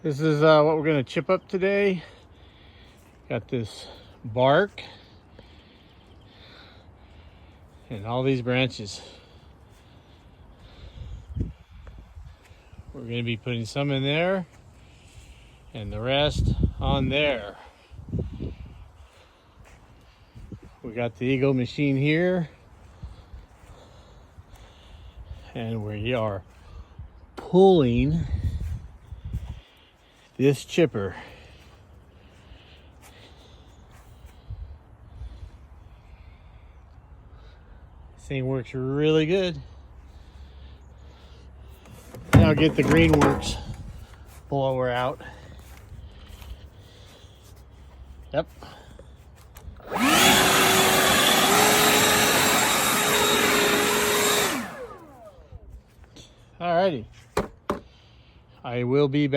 This is what we're gonna chip up today. Got this bark and all these branches. We're gonna be putting some in there and the rest on there. We got the Eagle machine here and we are pulling this chipper. This thing works really good. Now get the Greenworks blower out. Yep. Alrighty. I will be back.